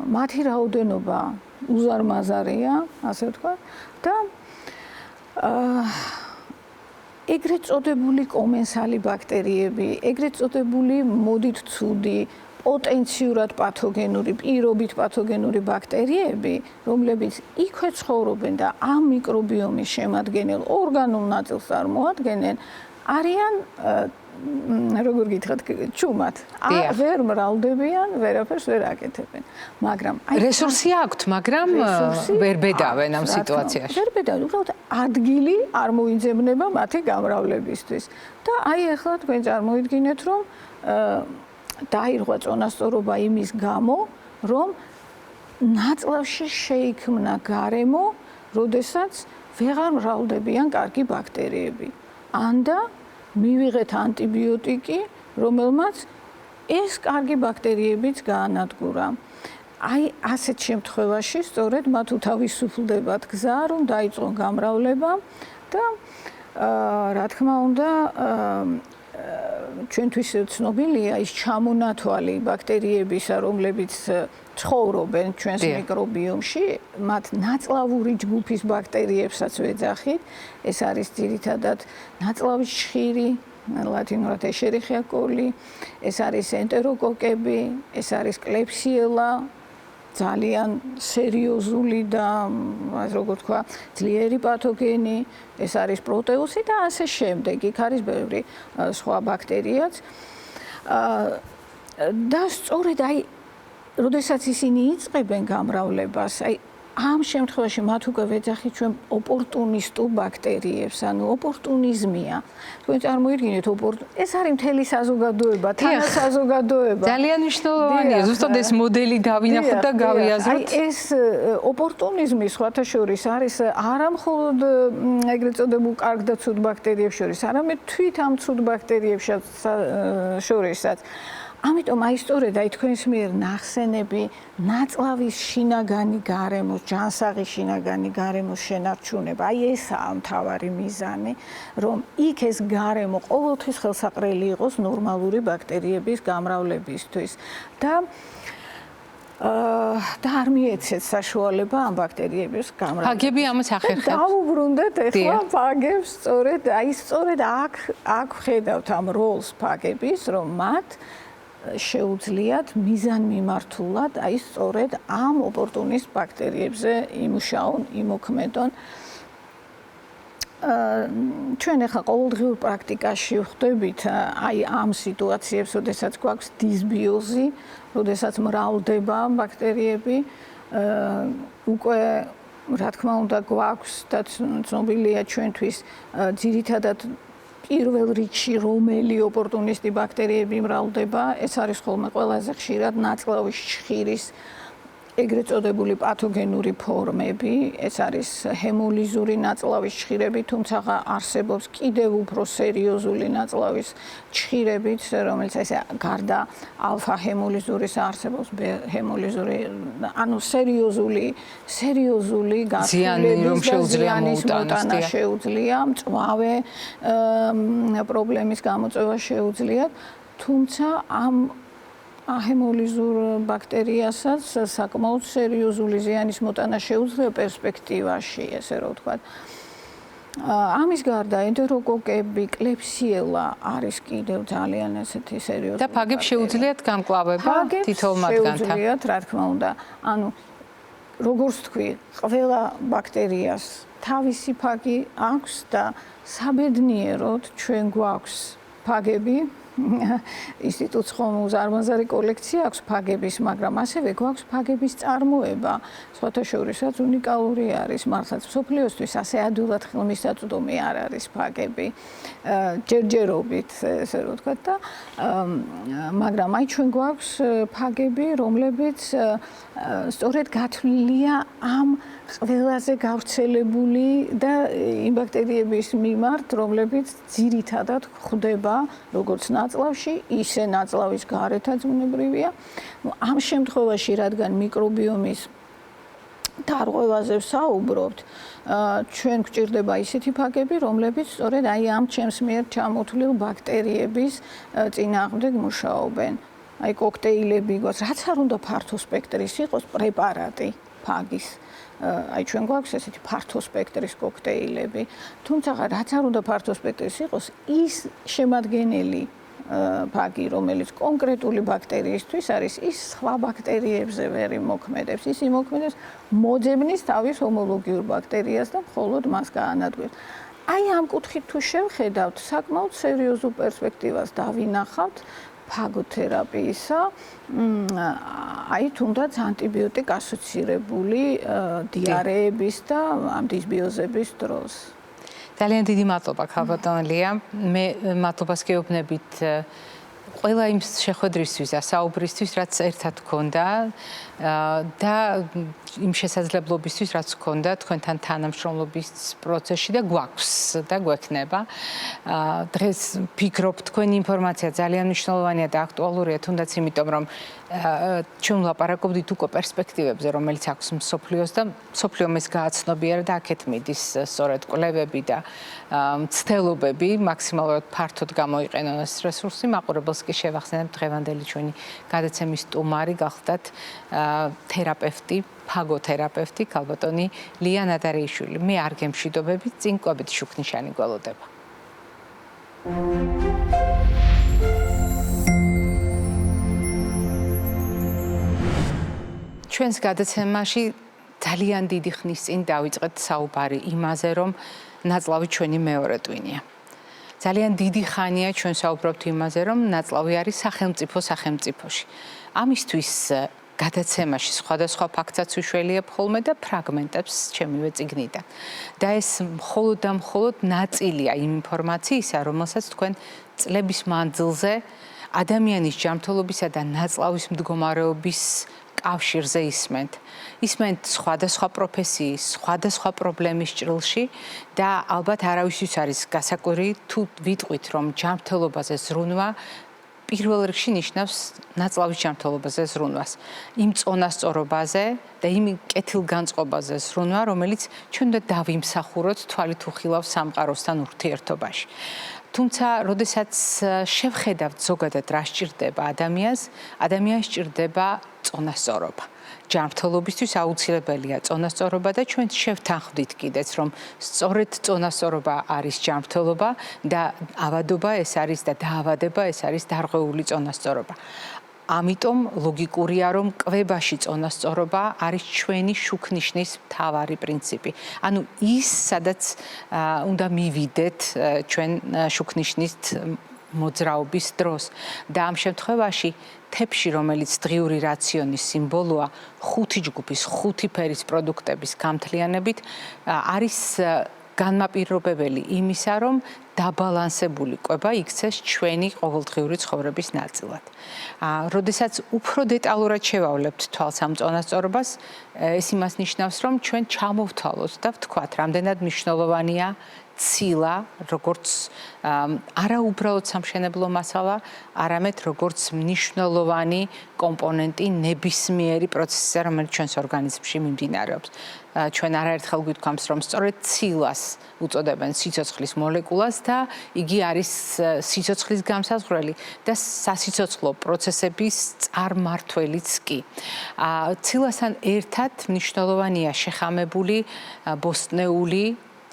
მათი რაოდენობა უზარმაზარია, ასე ვთქვათ, და ეგრეთ წოდებული კომენსალი ბაქტერიები, ეგრეთ წოდებული მოდით ცუდი, პოტენციურად პათოგენური, პირობით პათოგენური ბაქტერიები, რომლებიც იქვე ცხოვრობენ და ამ მიკრობიომის შემადგენელ ორგანულ ნაწილს წარმოადგენენ, არიან როგორ გითხრათ, ჩუმად. ვერ მრავლდებიან, ვერაფერს ვერ აკეთებენ. მაგრამ რესურსი აქვთ, მაგრამ ვერ ბედავენ ამ სიტუაციაში. ვერ ბედავენ, უბრალოდ ადგილი არ მოიძებნება მათი გამრავლებისთვის. და აი ახლა თქვენ წარმოიდგინეთ, რომ დაირღვა წონასწორობა იმის გამო, რომ ნაწლავში შეიქმნა გარემო, როდესაც ვეღარ მრავლდებიან კარგი ბაქტერიები. ანდა მივიღეთ ანტიბიოტიკი, რომელმაც ეს კარგი ბაქტერიებიც გაანადგურა. აი ასეთ შემთხვევაში სწორედ მათ უთავისუფლდებათ გზა, რომ დაიწყონ გამრავლება და რა თქმა უნდა ჩვენთვის ცნობილია ის ჩამონათვალი ბაქტერიებისა, რომლებიც ცხოვრობენ ჩვენს მიკრობიომში, მათ ნაწლავური ჯგუფის ბაქტერიებსაც ვეძახით. ეს არის ძირითადად ნაწლავის ჩხირი, ლათინურად ეშერიხია კოლი, ეს არის ენტეროკოკები, ეს არის კლეფსიელა, ძალიან სერიოზული და როგორ თქვა, ძლიერი პათოგენი, ეს არის პროტეუსი და ასე შემდეგ. იქ არის ბევრი სხვა ბაქტერიაც. და სწორედ აი როდესაც ისინი იწყებენ გამრავლებას, აი ამ შემთხვევაში მათ უკვე ვეძახით ჩვენ ოპორტუნისტულ ბაქტერიებს, ანუ ოპორტუნიზმია. თქვენ წარმოიდგინეთ ეს არის მთელი საზოგადოება, თანასაზოგადოება. ძალიან მნიშვნელოვანია, ზუსტად ეს მოდელი დავინახოთ და გავიაზროთ. აი ეს ოპორტუნიზმი სხვათა შორის არის არა მხოლოდ ეგრეთ წოდებულ კარგ და ცუდ ბაქტერიებს შორის, არამედ თვით ამ ცუდ ბაქტერიებს შორისაც. ამიტომ აი სწორედ აი თქვენს მიერ ნახსენები ნაწლავის შინაგანი გარემოს, ჯანსაღი შინაგანი გარემოს შენარჩუნება. აი ესაა მთავარი მიზანი, რომ იქ ეს გარემო ყოველთვის ხელსაყრელი იყოს ნორმალური ბაქტერიების გამრავლებისთვის და არ მიეცეთ საშუალება ამ ბაქტერიების გამრავლებას. ფაგები ამას ახერხებს. დავუბრუნდეთ ახლა ფაგებს, სწორედ აქ ხედავთ ამ როლს ფაგების, რომ მათ შეუძლიათ მიზანმიმართულად აი სწორედ ამ ოპორტუნისტ ბაქტერიებზე იმუშაონ, იმოქმედონ. ჩვენ ახლა ყოველდღიურ პრაქტიკაში ვხვდებით აი ამ სიტუაციებს, როდესაც გვაქვს დისბიოზი, როდესაც მრავლდება ბაქტერიები, უკვე რა თქმა უნდა გვაქვს და ცნობილია ჩვენთვის ძირითადად პირველ რიგში რომელი ოპორტუნისტი ბაქტერიები მრავლდება, ეს არის ხოლმე ყველაზე ხშირად ნაწლავის ჩხირის ეგრეთ წოდებული პათოგენური ფორმები, ეს არის ჰემოლიზური ნაწლავის ჩხირები, თუმცა არსებობს კიდევ უფრო სერიოზული ნაწლავის ჩხირებიც, რომელიც ესე გარდა ალფა ჰემოლიზურის არსებობს ჰემოლიზური, ანუ სერიოზული გასვლების და ზიანის მოტანა შეუძლია, მწვავე პრობლემის გამოწვევა შეუძლიათ, თუმცა ამ ჰემოლიზურ ბაქტერიასაც საკმაოდ სერიოზული ზიანის მოტანა შეუძლია პერსპექტივაში, ესე რომ ვთქვათ. ამის გარდა ენტეროკოკები, კლეფსიელა არის კიდევ ძალიან ესეთი სერიოზული. და ფაგებს შეუძლიათ გამკლავება თითოეულ მათგანთან. შეუძლიათ, რა თქმა უნდა. ანუ როგორც თქვი, ყველა ბაქტერიას თავისი ფაგი აქვს და საბედნიეროდ ჩვენ გვაქვს ფაგები ინსტიტუტს ხომ უზარმაზარი კოლექცია აქვს ფაგების, მაგრამ ასევე გვაქვს ფაგების წარმოება. სხვათა შორისაც უნიკალური არის, მართლაც მსოფლიოსთვის ასე ადვილად ხელმისაწვდომი არ არის ფაგები. ჯერჯერობით, ესე რომ ვთქვათ და მაგრამ აი ჩვენ გვაქვს ფაგები, რომლებიც სწორედ გათვლილია ამ ყველაზე გავრცელებული და იმ ბაქტერიების მიმართ, რომლებიც ძირითადად გვხვდება როგორც ნაწლავში, ისე ნაწლავის გარეთაც ბუნებრივია. ამ შემთხვევაში, რადგან მიკრობიომის დარღვევაზე ვსაუბრობთ, ჩვენ გვჭირდება ისეთი ფაგები, რომლებიც სწორედ აი ამ ჩემს მიერ ჩამოთვლილ ბაქტერიების წინააღმდეგ მუშაობენ. აი კოქტეილები გვაქვს, რაც არ უნდა ფართო სპექტრის იყოს პრეპარატი ფაგის. აი ჩვენ გვაქვს ესეთი ფართო სპექტრის კოქტეილები, თუმცა რაც არ უნდა ფართო სპექტრის იყოს, ის შემადგენელი ფაგი, რომელიც კონკრეტული ბაქტერიისთვის არის, ის სხვა ბაქტერიებზე ვერ იმოქმედებს, ის იმოქმედებს მოძებნის თავის ჰომოლოგიურ ბაქტერიას და მხოლოდ მას გაანადგურებს. აი ამ კუთხით თუ შევხედავთ, საკმაოდ სერიოზულ პერსპექტივას დავინახავთ ფაგოთერაპიისა, აი თუნდაც ანტიბიოტიკ ასოცირებული დიარეების და ამ დისბიოზების დროს. ძალიან დიდი მადლობა ქალბატონ ლია. მე მადლობას გეუბნებით ყველა იმ შეხვედრისთვის და საუბრისთვის, რაც ერთად გქონდა და იმ შესაძლებლობისთვის, რაც გქონდა თქვენთან თანამშრომლობის პროცესში და გვაქვს და გვექნება. დღეს ვფიქრობ, თქვენი ინფორმაცია ძალიან მნიშვნელოვანია და აქტუალურია, თუნდაც იმიტომ, რომ ჩვენ ვლაპარაკობდით უკვე პერსპექტივებზე, რომელიც აქვს მსოფლიოს და მსოფლიომ ეს გააცნობიერა და აქეთ მიდის სწორედ კვლევები და მცდელობები მაქსიმალურად ფართოდ გამოიყენონ ეს რესურსი. მაყურებელს კი შევახსენებ, დღევანდელი ჩვენი გადაცემის სტუმარი გახლდათ თერაპევტი, ფაგოთერაპევტი, ქალბატონი ლია ნადარეიშვილი. მე არ გემშვიდობებით, წინ კვებით შუქნიშანი გველოდება. ჩვენს გადაცემაში ძალიან დიდი ხნის წინ დავიწყეთ საუბარი იმაზე, რომ ნაწლავი ჩვენი მეორე ტვინია. ძალიან დიდი ხანია ჩვენ საუბრობთ იმაზე, რომ ნაწლავი არის სახელმწიფოში. ამისთვის გადაცემაში სხვადასხვა ფაქტსაც ვიშველიებ ხოლმე და ფრაგმენტებს ჩემივე წიგნიდან. და ეს მხოლოდ და მხოლოდ ნაწილია იმ ინფორმაციისა, რომელსაც თქვენ წლების მანძილზე ადამიანის ჯანმრთელობისა და ნაწლავის მდგომარეობის კავშირზე ისმენთ. ისმენთ სხვადასხვა პროფესიის, სხვადასხვა პრობლემის ჭრილში და ალბათ არავისთვის არის გასაკვირი თუ ვიტყვით, რომ ჯანმრთელობაზე ზრუნვა პირველ რიგში ნიშნავს ნაწლავის ჯანმრთელობაზე ზრუნვას. იმ წონასწორობაზე და იმ კეთილგანწყობაზე ზრუნვა, რომელიც ჩვენ უნდა დავიმსახუროთ თვალით უხილავ სამყაროსთან ურთიერთობაში. თუმცა, როდესაც შევხედავთ ზოგადად რა სჭირდება ადამიანს სჭირდება წონასწორობა. ჯანმრთელობისთვის აუცილებელია წონასწორობა და ჩვენ შევთანხმდით კიდეც, რომ სწორედ წონასწორობა არის ჯანმრთელობა და ავადობა ეს არის და დაავადება ეს არის დარღვეული წონასწორობა. ამიტომ ლოგიკურია, რომ კვებაში წონასწორობა არის ჩვენი შუქნიშნის მთავარი პრინციპი. ანუ ის, სადაც უნდა მივიდეთ ჩვენ შუქნიშნით მოძრაობის დროს და ამ შემთხვევაში თებში, რომელიც დღიური რაციონის სიმბოლოა, 5 ჯგუფის 5 ფერის პროდუქტების გამთლიანებით არის განმაპირობებელი იმისა, რომ დაბალანსებული კვება იქცეს ჩვენი ყოველდღიური ცხოვრების ნაწილად. როდესაც უფრო დეტალურად შევავლებთ თვალს ამ წონასწორობას, ეს იმას ნიშნავს, რომ ჩვენ ჩამოვთვალოთ და ვთქვათ, რამდენად მნიშვნელოვანია ცილა, როგორც არა უბრალოდ სამშენებლო მასალა, არამედ როგორც მნიშვნელოვანი კომპონენტი ნებისმიერი პროცესზე, რომელიც ჩვენს ორგანიზმში მიმდინარეობს. ჩვენ არაერთხელ გვითქვამს, რომ სწორედ ცილას უწოდებენ სიცოცხლის მოლეკულას და იგი არის სიცოცხლის გამსაზღვრელი და სასიცოცხლო პროცესების წარმმართველიც კი. ცილასთან ერთად მნიშვნელოვანია შეხამებული ბოსტნეული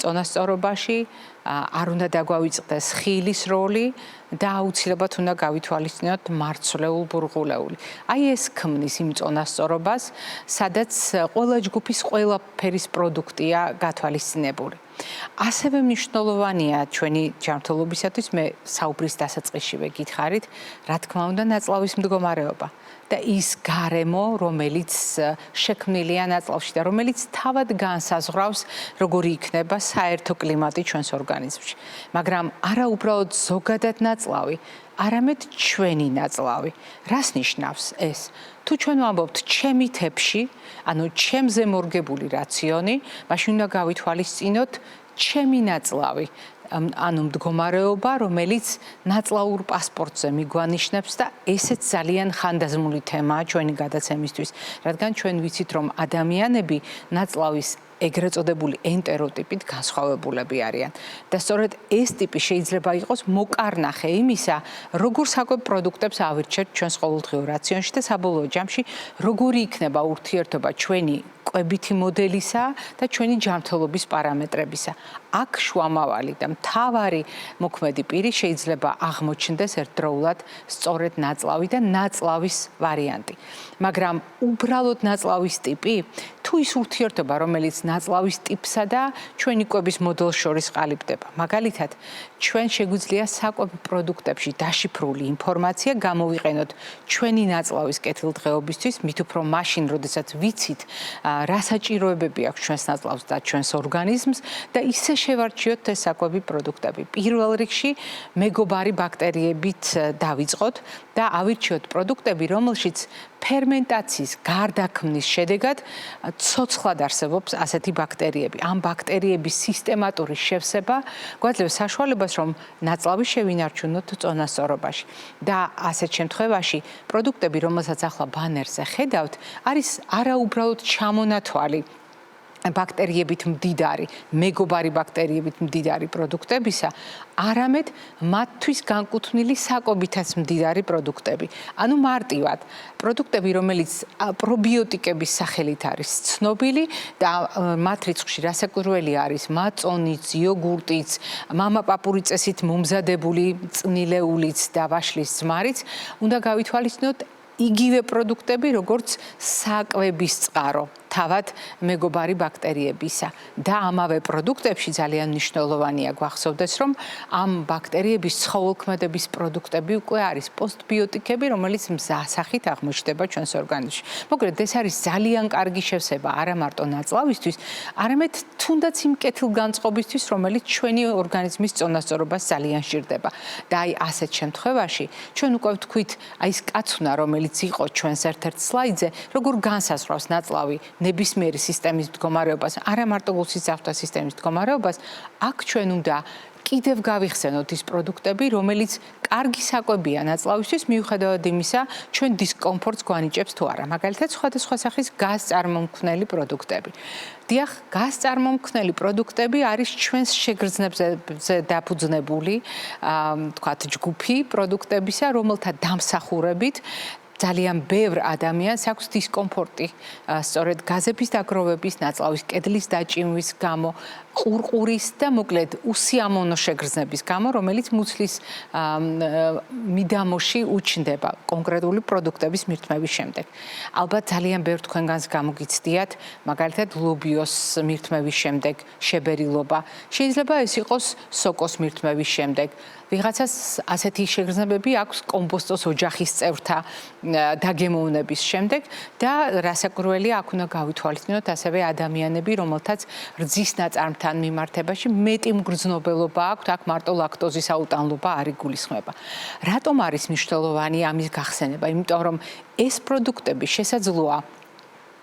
წონასწორობაში, არ უნდა დაგვავიწყდეს ხილის როლი და აუცილებლად უნდა გავითვალისწინოთ მარცვლეულ ბურღულეული. აი ეს ქმნის იმ წონასწორობას, სადაც ყველა ჯგუფის ყველა ფერის პროდუქტია გათვალისწინებული. ასევე მნიშვნელოვანია ჩვენი ჯანმრთელობისათვის, მე საუბრის დასაწყისშივე გითხარით, რა თქმა უნდა, ნაწლავის მდგომარეობა. და ის გარემო, რომელიც შექმნილია ნაწლავში და რომელიც თავად განსაზღვრავს, როგორი იქნება საერთო კლიმატი ჩვენს ორგანიზმში. მაგრამ არა უბრალოდ ზოგადად ნაწლავი, არამედ ჩვენი ნაწლავი. რას ნიშნავს ეს? თუ ჩვენ ვამბობთ ჩემი თებში, ანუ ჩემზე მორგებული რაციონი, მაშინ უნდა გავითვალისწინოთ ჩემი ნაწლავი. ანუ მდგომარეობა, რომელიც ნაწლაურ პასპორტზე მიგვანიშნებს და ესეც ძალიან ხანდაზმული თემაა ჩვენი გადაცემისთვის, რადგან ჩვენ ვიცით, რომ ადამიანები ნაწლავის ეგრეთ წოდებული ენტეროტიპით განსხვავებულები არიან. და სწორედ ეს ტიპი შეიძლება იყოს მოკარნახე იმისა, როგორ საკვებ პროდუქტებს ავირჩევთ ჩვენს ყოველდღიურ რაციონში და საბოლოო ჯამში, როგორი იქნება ურთიერთობა ჩვენი კვებითი მოდელისა და ჩვენი ჯანმრთელობის პარამეტრებისა. აქ შუამავალი და მთავარი მოქმედი პირი შეიძლება აღმოჩნდეს ერთდროულად სწორედ ნაწლავი და ნაწლავის ვარიანტი. მაგრამ უბრალოდ ნაწლავის ტიპი, თუ ის ურთიერთობა, რომელიც ნაწლავის ტიპსა და ჩვენი კვების მოდელს შორის ყალიბდება. მაგალითად, ჩვენ შეგვიძლია საკვებ პროდუქტებში დაშიფრული ინფორმაცია გამოვიყენოთ ჩვენი ნაწლავის კეთილდღეობისთვის, მით უფრო მაშინ, როდესაც ვიცით, რა საჭიროებები აქვს ჩვენს ნაწლავს და ჩვენს ორგანიზმს და ისე შევარჩიოთ ეს საკვები პროდუქტები. პირველ რიგში მეგობარი ბაქტერიებით დავიწყოთ და ავირჩიოთ პროდუქტები, რომელშიც ფერმენტაციის გარდაქმნის შედეგად ცოცხლად არსებობს ასეთი ბაქტერიები. ამ ბაქტერიების სისტემატური შევსება გვაძლევს საშუალებას, რომ ნაწლავი შევინარჩუნოთ წონასწორობაში. და ასეთ შემთხვევაში პროდუქტები, რომელსაც ახლა ბანერზე ხედავთ, არის არაუბრალოდ ჩამონათვალი ბაქტერიებით მდიდარი, მეგობარი ბაქტერიებით მდიდარი პროდუქტებისა, არამედ მათთვის განკუთვნილი საკვებითაც მდიდარი პროდუქტები. ანუ მარტივად, პროდუქტები, რომელიც პრობიოტიკების სახელით არის ცნობილი და მათ რიცხვში რასაკვირველი არის მაწონიც, იოგურტიც, მამაპაპური წესით მომზადებული წნილეულიც და ვაშლის ძმარიც, უნდა გავითვალისწინოთ იგივე პროდუქტები, როგორც საკვების წყარო. თავად მეგობარი ბაქტერიებისა და ამავე პროდუქტებში ძალიან მნიშვნელოვანია გვახსოვდეს, რომ ამ ბაქტერიების ცხოველქმედების პროდუქტები უკვე არის პოსტბიოტიკები, რომელიც მზასახით აღმოჩნდება ჩვენს ორგანიზმში. მოკლედ, ეს არის ძალიან კარგი შევსება არა მარტო ნაწლავისთვის, არამედ თუნდაც იმ კეთილგანწყობისთვის, რომელიც ჩვენი ორგანიზმის წონასწორობას ძალიან სჭირდება. და აი ასეთ შემთხვევაში ჩვენ უკვე ვთქვით, აი ეს კაცუნა, რომელიც იყო ჩვენს ერთ-ერთ სლაიდზე, როგორ განსაზღვრავს ნაწლავი ნებისმიერი სისტემის მდგომარეობას, არა მარტო გულსისხმთა სისტემის მდგომარეობას, აქ ჩვენ უნდა კიდევ გავიხსენოთ ის პროდუქტები, რომელიც კარგი საკვებია ნაწლავისთვის, მიუხედავად იმისა, ჩვენ დისკომფორტს გვანიჭებს თუ არა. მაგალითად, სხვადასხვა სახის გაზწარმომქმნელი პროდუქტები. დიახ, გაზწარმომქმნელი პროდუქტები არის ჩვენს შეგრძნებზე დაფუძნებული, თქვათ, ჯგუფი პროდუქტებისა, რომელთა დამსახურებით ძალიან ბევრ ადამიანს აქვს დისკომფორტი, სწორედ გაზების დაგროვების, ნაწლავის კედლის დაჭიმვის გამო, ყურყურის და მოკლედ უსიამოვნო შეგრძნების გამო, რომელიც მუცლის მიდამოში უჩნდება კონკრეტული პროდუქტების მირთმევის შემდეგ. ალბათ ძალიან ბევრ თქვენგანს გამოგიცდიათ, მაგალითად ლობიოს მირთმევის შემდეგ შებერილობა. შეიძლება ეს იყოს სოკოს მირთმევის შემდეგ. ვიღაცას ასეთი შეგრძნებები აქვს კომბოსტოს ოჯახის წევრთა დაგემოვნების შემდეგ და რასაკვირველია, აქ უნდა გავითვალისწინოთ ასევე ადამიანები, რომელთაც რძის ნაწარმთან მიმართებაში მეტი მგრძნობელობა აქვთ, აქ მარტო ლაქტოზის აუტანლობა არ იგულისხმება. რატომ არის მნიშვნელოვანი ამის გახსენება? იმიტომ რომ ეს პროდუქტები შესაძლოა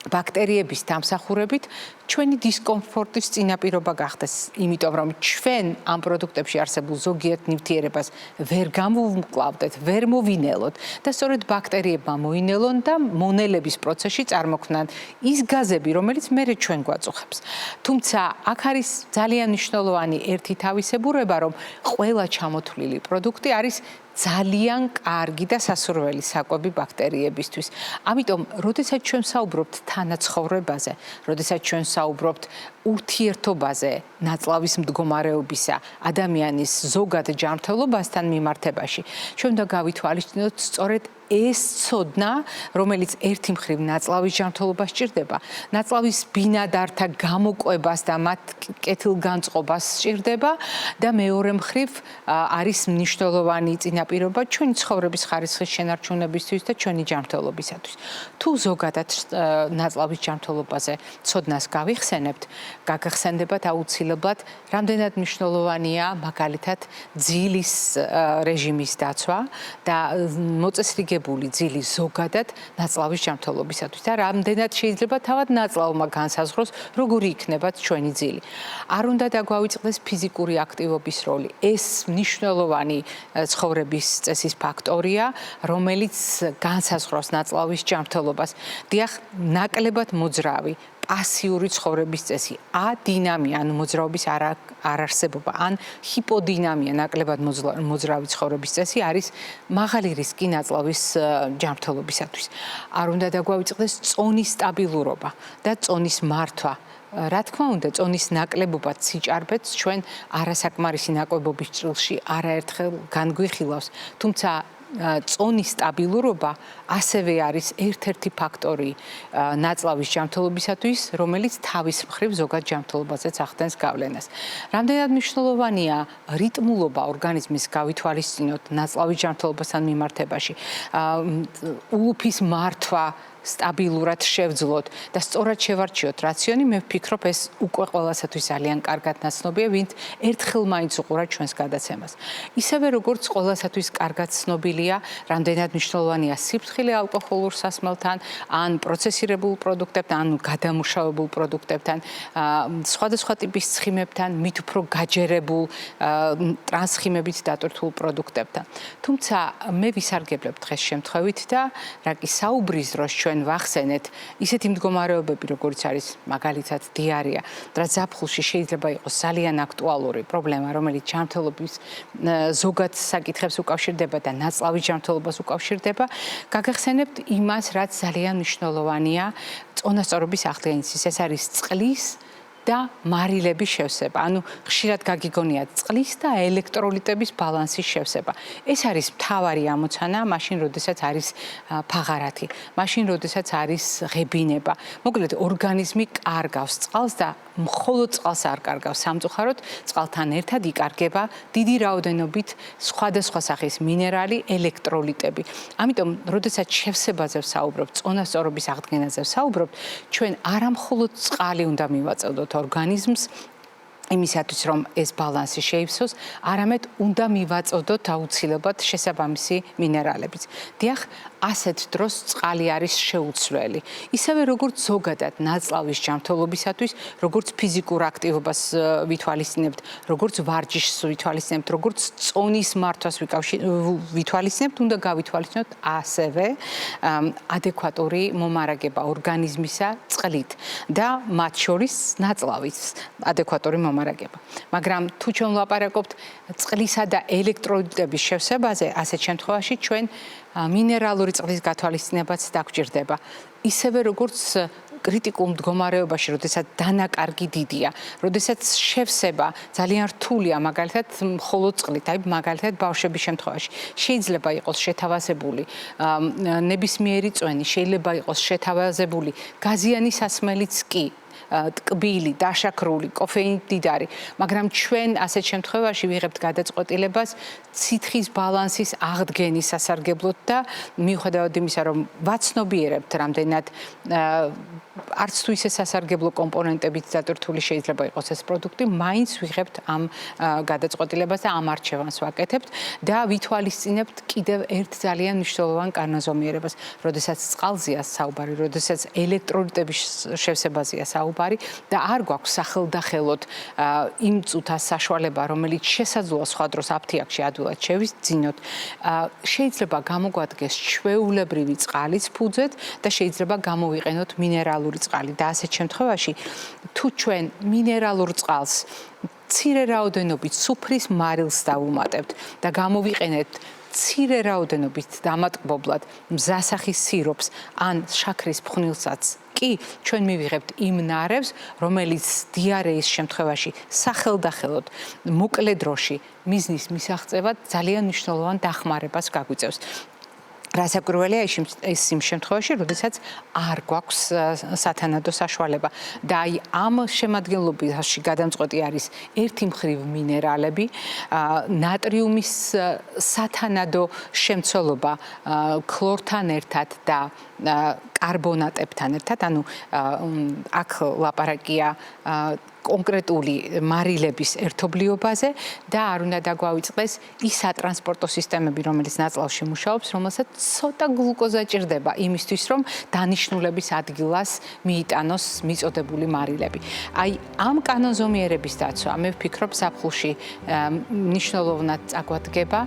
ბაქტერიების დამსახურებით ჩვენი დისკომფორტის წინაპირობა გახდეს, იმიტომ რომ ჩვენ ამ პროდუქტებში არსებულ ზოგიერთ ნივთიერებას ვერ გამოვმკლავდეთ, ვერ მოვინელოთ და სწორედ ბაქტერიებმა მოინელონ და მონელების პროცესში წარმოქმნან ის გაზები, რომელიც მერე ჩვენ გვაწუხებს. თუმცა აქ არის ძალიან მნიშვნელოვანი ერთი თავისებურება, რომ ყველა ჩამოთვლილი პროდუქტი არის ძალიან კარგი და სასურველი საკვები ბაქტერიებისთვის. ამიტომ, როდესაც ჩვენ საუბრობთ თანაცხოვრებაზე, როდესაც ჩვენ საუბრობთ ურთიერთობაზე ნაწლავის მდგომარეობისა, ადამიანის ზოგად ჯანმრთელობასთან მიმართებაში, ჩვენ უნდა გავითვალისწინოთ სწორედ ეს ცოდნა, რომელიც ერთი მხრივ ნაწლავის ჯანმრთელობას სჭირდება, ნაწლავის ბინადართა გამოკვებას და მათ კეთილგანწყობას სჭირდება და მეორე მხრივ არის მნიშვნელოვანი წინაპირობა ჩვენი ცხოვრების ხარისხის შენარჩუნებისთვის და ჩვენი ჯანმრთელობისათვის. თუ ზოგადად ნაწლავის ჯანმრთელობაზე ცოდნას გავიხსენებთ, გაგახსენდებათ აუცილებლად, რამდენად მნიშვნელოვანია მაგალითად ძილის რეჟიმის დაცვა და მოწესრიგებული ძილი ზოგადად ნაწლავის ჯანმრთელობისათვის და რამდენად შეიძლება თავად ნაწლავმა განსაზღვროს, როგორი იქნება ჩვენი ძილი. არ უნდა დაგვავიწყდეს ფიზიკური აქტივობის როლი. ეს მნიშვნელოვანი ცხოვრების წესის ფაქტორია, რომელიც განსაზღვროს ნაწლავის ჯანმრთელობას. დიახ, ნაკლებად მოძრავი პასიური ცხოვრების წესი, ადინამია, ანუ მოძრაობის არარსებობა, ან ჰიპოდინამია, ნაკლებად მოძრავი ცხოვრების წესი არის მაღალი რისკი ნაწლავის ჯანმრთელობისათვის. არ უნდა დაგვავიწყდეს წონის სტაბილურობა და წონის მართვა. რა თქმა უნდა, წონის ნაკლებობად სიჭარბეც ჩვენ არასაკმარისი ნაკლებობის ჭრილში არაერთხელ განგვიხილავს, თუმცა წონის სტაბილურობა ასევე არის ერთ-ერთი ფაქტორი ნაწლავის ჯანმრთელობისათვის, რომელიც თავის მხრივ ზოგად ჯანმრთელობაზეც ახდენს გავლენას. რამდენად მნიშვნელოვანია რიტმულობა ორგანიზმის გავითვალისწინოთ ნაწლავის ჯანმრთელობასთან მიმართებაში, ულუფის მართვა სტაბილურად შევძლოთ და სწორად შევარჩიოთ რაციონი, მე ვფიქრობ, ეს უკვე ყველასათვის ძალიან კარგად ნაცნობია, ვინც ერთხელ მაინც უყურა ჩვენს გადაცემას. ისევე როგორც ყველასათვის კარგად ცნობილია, რამდენად მნიშვნელოვანია სიფრთხილე ალკოჰოლურ სასმელთან, ან პროცესირებულ პროდუქტებთან, ან გადამუშავებულ პროდუქტებთან, სხვადასხვა ტიპის ცხიმებთან, მით უფრო გაჯერებულ ტრანსხიმებით დატვირთულ პროდუქტებთან. თუმცა მე ვისარგებლებ დღეს შემთხვევით და რა კი საუბრის დროს ჩვენ ვახსენეთ ისეთი მდგომარეობები, როგორც არის მაგალითად დიარეა, რაც ზაფხულში შეიძლება იყოს ძალიან აქტუალური პრობლემა, რომელიც ჯანმრთელობის ზოგად საკითხებს უკავშირდება და ნაწლავის ჯანმრთელობას უკავშირდება, გაგახსენებთ იმას, რაც ძალიან მნიშვნელოვანია წონასწორობის აღდგენისთვის. ეს არის წყლის და მარილების შევსება. ანუ ხშირად გაგიგონიათ წყლის და ელექტროლიტების ბალანსის შევსება. ეს არის მთავარი ამოცანა, მაშინ როდესაც არის ფაღარათი, მაშინ როდესაც არის ღებინება. მოკლედ ორგანიზმი კარგავს წყალს და მხოლოდ წყალს არ კარგავს სამწუხაროდ, წყალთან ერთად იკარგება დიდი რაოდენობით სხვადასხვა სახის მინერალი, ელექტროლიტები. ამიტომ, როდესაც შევსებაზე ვსაუბრობთ, წონასწორობის აღდგენაზე ვსაუბრობთ, ჩვენ არა მხოლოდ წყალი უნდა მივაწევდოთ ორგანიზმს, იმისათვის რომ ეს ბალანსი შეივსოს, არამედ უნდა მივაწოდოთ აუცილებლად შესაბამისი მინერალებიც. დიახ, ასეთ დროს წყალი არის შეუცვლელი. ისევე როგორც ზოგადად ნაწლავის ჯანმრთელობისათვის, როგორც ფიზიკურ აქტივობას ვითვალისწინებთ, როგორც ვარჯიშს ვითვალისწინებთ, როგორც წონის მართვას ვითვალისწინებთ, უნდა გავითვალისწინოთ ასევე ადეკვატური მომარაგება ორგანიზმისა წყლით და მათ შორის ნაწლავის ადეკვატური მომარაგება. მაგრამ თუ ჩვენ ვლაპარაკობთ წყლისა და ელექტროლიტების შევსებაზე, ასეთ შემთხვევაში ჩვენ მინერალური წყლის გათვალისწინებაც დაგვჭირდება. ისევე როგორც კრიტიკულ მდგომარეობაში, როდესაც დანაკარგი დიდია, როდესაც შევსება ძალიან რთულია, მაგალითად მხოლოდ წყლით, აი მაგალითად ბავშვების შემთხვევაში. შეიძლება იყოს შეთავაზებული ნებისმიერი წვენი, შეიძლება იყოს შეთავაზებული გაზიანი სასმელიც კი. ტკბილი, დაშაქრული, კოფეინით მდიდარი, მაგრამ ჩვენ ასეთ შემთხვევაში ვიღებთ გადაწყვეტილებას ცითხის ბალანსის აღდგენის სასარგებლოდ და მიუხედავად იმისა, რომ ვაცნობიერებთ რამდენად არც თუ ისე სასარგებლო კომპონენტებით დატვირთული შეიძლება იყოს ეს პროდუქტი, მაინც ვიღებთ ამ გადაწყვეტილებას და ამ არჩევანს ვაკეთებთ და ვითვალისწინებთ კიდევ ერთ ძალიან მნიშვნელოვან კანონზომიერებას, როდესაც წყალზეა საუბარი, როდესაც ელექტროლიტების შევსებაზეა საუბარი და არ გვაქვს სახელდახელოდ იმ წუთას საშუალება, რომელიც შესაძლოა სხვა დროს აფთიაქში ადვილად შევიძინოთ, შეიძლება გამოგვადგეს ჩვეულებრივი წყალიც ფუძედ და შეიძლება გამოვიყენოთ მინერალური წყალი და ასეთ შემთხვევაში თუ ჩვენ მინერალურ წყალს მცირე რაოდენობით სუფრის მარილს დავუმატებთ და გამოვიყენებთ მცირე რაოდენობით დამატკბობლად მზასახის სიროპს ან შაქრის ფხვნილსაც კი ჩვენ მივიღებთ იმ ნარევს, რომელიც დიარეის შემთხვევაში სახელდახელოდ მოკლე დროში მიზნის მისაღწევად ძალიან მნიშვნელოვან დახმარებას გაგვიწევს. რასაკვირველია ის იმ შემთხვევაში, როდესაც არ გვაქვს სათანადო საშუალება და აი ამ შემადგენლობაში გადამწყვეტი არის ერთი მხრივ მინერალები, ნატრიუმის სათანადო შემცველობა ქლორთან ერთად და კარბონატებთან ერთად, ანუ აქ ლაპარაკია კონკრეტული მარილების ერთობლიობაზე და არ უნდა დაგვავიწყდეს ის სატრანსპორტო სისტემები, რომელიც ნაწლავში მუშაობს, რომელსაც ცოტა გლუკოზა ჭირდება იმისთვის, რომ დანიშნულების ადგილას მიიტანოს მიწოდებული მარილები. აი, ამ კანონზომიერების დაცვა, მე ვფიქრობ, ზაფხულში მნიშვნელოვნად წაგვადგება.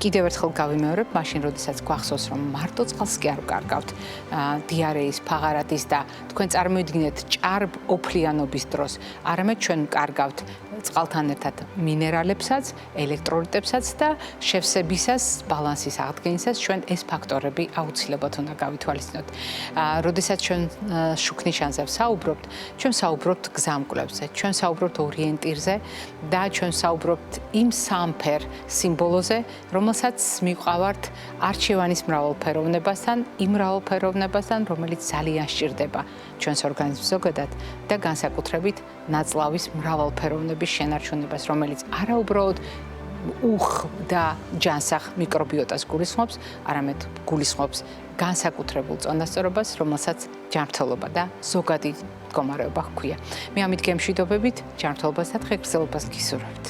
კიდევ ერთხელ გავიმეორებ, მაშინ, როდესაც გვახსოვს, რომ მარტო წყალს კი არ ვკარგავთ დიარეის, ფაღარათის და თქვენ წარმოიდგინეთ ჭარბ ოფლიანობის დროს, არამედ ჩვენ ვკარგავთ წყალთან ერთად მინერალებსაც, ელექტროლიტებსაც და შევსებისას, ბალანსის აღდგენისას ჩვენ ეს ფაქტორები აუცილებლად უნდა გავითვალისწინოთ. როდესაც ჩვენ შუქნიშანზე ვსაუბრობთ, ჩვენ ვსაუბრობთ გზამკვლევზე, ჩვენ ვსაუბრობთ ორიენტირზე და ჩვენ ვსაუბრობთ იმ სამფერ სიმბოლოზე, რომელსაც მივყავართ არჩევანის მრავალფეროვნებასთან, იმ მრავალფეროვნებასთან, რომელიც ძალიან სჭირდება ჩვენს ორგანიზმს ზოგადად და განსაკუთრებით ნაწლავის მრავალფეროვნების შენარჩუნებას, რომელიც არაუბრალოდ უხ და ჯანსაღ მიკრობიოტას გულისხმობს, არამედ გულისხმობს განსაკუთრებულ წონასწორობას, რომელსაც ჯანმრთელობა და ზოგადი მდგომარეობა ჰქვია. მე ამით გემშვიდობებით ჯანმრთელობას და დღეგრძელობას გისურვებთ.